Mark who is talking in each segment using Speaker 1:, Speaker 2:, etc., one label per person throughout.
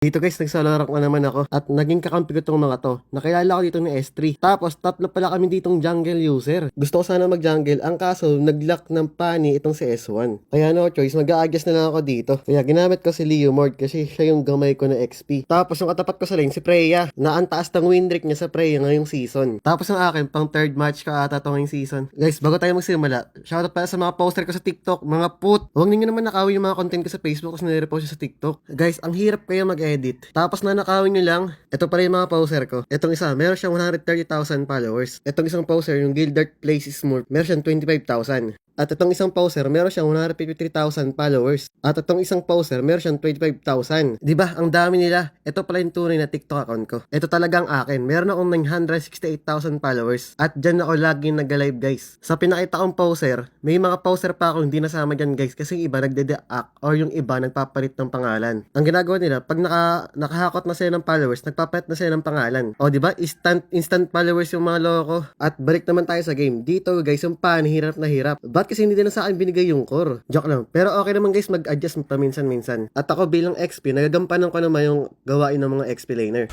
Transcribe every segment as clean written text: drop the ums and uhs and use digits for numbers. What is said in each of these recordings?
Speaker 1: Dito guys, nagsalarak na naman ako at naging kakampi ko tong mga to. Nakilala ko dito ni S3. Tapos tatlo pala kami ditong jungle user. Gusto ko sana mag-jungle, ang kaso nag-lock ng pani itong si S1. Kaya no choice, mag-a-adjust na lang ako dito. Kaya ginamit ko si Leomord kasi siya yung gamay ko na XP. Tapos yung katapat ko sa lane, si Freya, na ang taas ng win rate niya sa Freya ngayong season. Tapos ang akin, pang third match ka ata to ngayong season. Guys, bago tayo magsimula, shoutout pala sa mga poster ko sa TikTok, mga put. Huwag ninyo naman nakawin yung mga content ko sa Facebook kasi nire-post sa TikTok. Guys, ang hirap kaya mag-edit. Tapos na nakawin nyo lang, ito pala yung mga poster ko. Itong isa, meron siyang 130,000 followers. Itong isang poster, yung Gildart Plays Smurf, meron siyang 25,000. At itong isang poster, meron siyang 153,000 followers. At itong isang poster, meron siyang 25,000. Diba? Ang dami nila. Ito pala yung tunay na TikTok account ko. Ito talagang akin. Meron akong 968,000 followers. At dyan ako lagi nag-live guys. Sa pinakita kong poster, may mga poster pa ako hindi nasama dyan guys. Kasi yung iba nagde-deact or yung iba nagpapalit ng pangalan. Ang ginagawa nila, pag nakahakot na sila ng followers, nagpapalit na sila ng pangalan. O diba? Instant followers yung mga loko. At balik naman tayo sa game. Dito guys, yung pan, hirap na hirap. Ba't kasi hindi nila sa akin binigay yung core? Joke lang. Pero okay naman guys, mag-adjust paminsan-minsan. At ako bilang XP, nagagampanan ko naman yung gawain ng mga XP laner.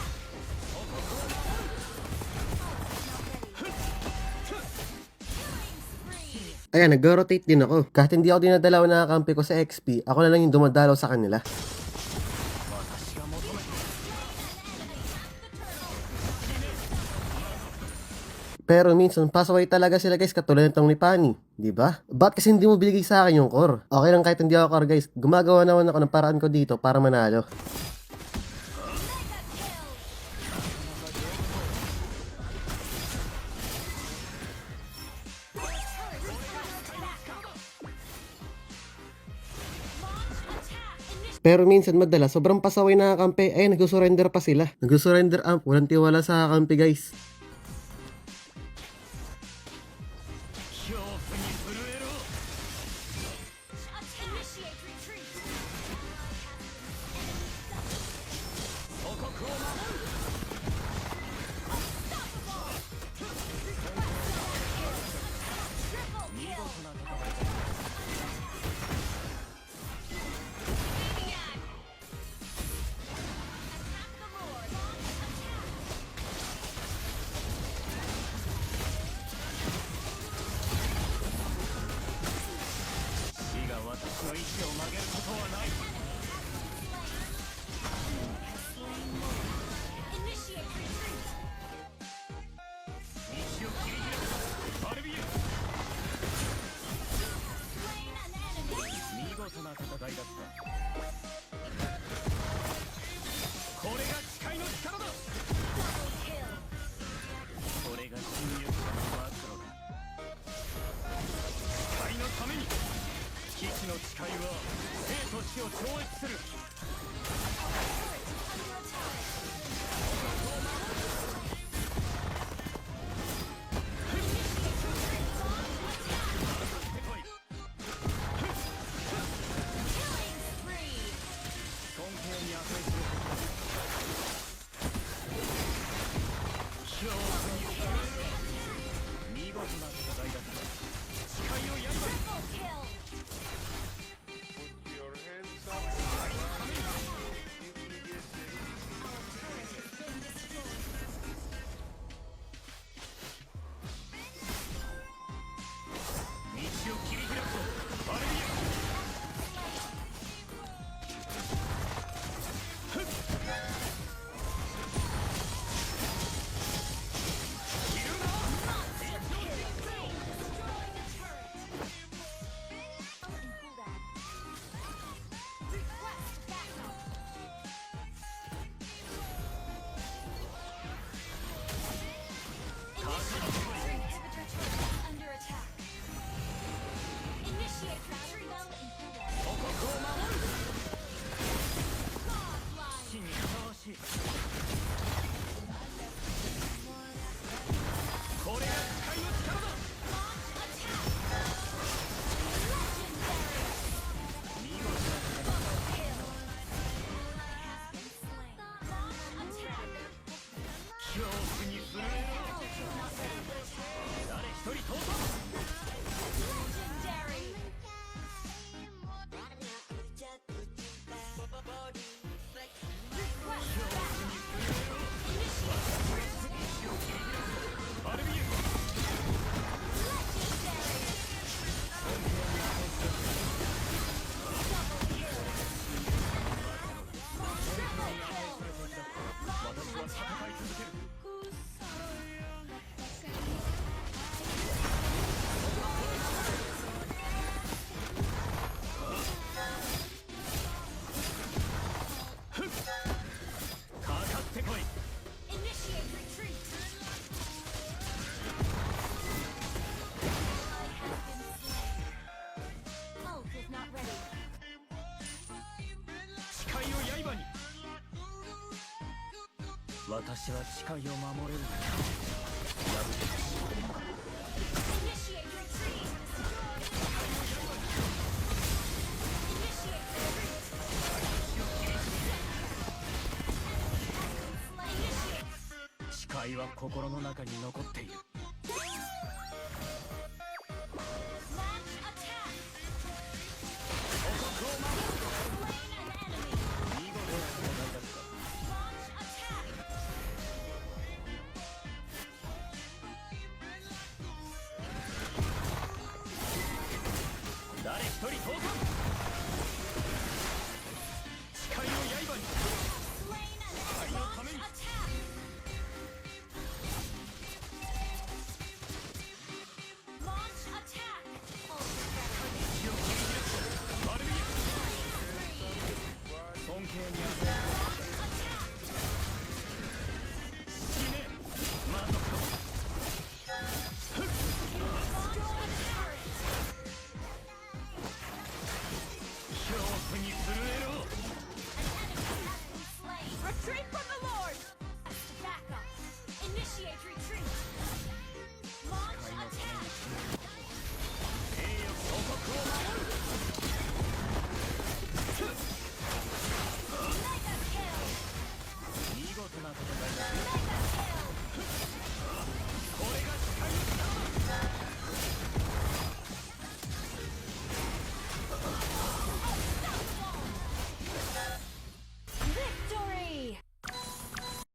Speaker 1: Ayan, nag-rotate din ako. Kahit hindi ako dinadalaw na kampi ko sa XP, ako na lang yung dumadalaw sa kanila. Pero minsan, pasaway talaga sila guys, katulad nitong ni Pani. Diba? Ba't kasi hindi mo binigay sa akin yung core? Okay lang kahit hindi ako core guys. Gumagawa naman ako ng paraan ko dito para manalo. Pero minsan madalas, sobrang pasaway na kampi. Ay, nag-surrender pa sila. Nag-surrender amp. Walang tiwala sa kampi guys.
Speaker 2: 私は誓いを守れる。
Speaker 3: Initiate retreat! Initiate retreat! Initiate!
Speaker 2: 誓いは心の中に残っている。
Speaker 3: Launch attack!
Speaker 2: 王国を守る。
Speaker 3: Slain an enemy!
Speaker 2: 見事な戦いだった。
Speaker 3: Launch attack!
Speaker 2: 誰一人倒産。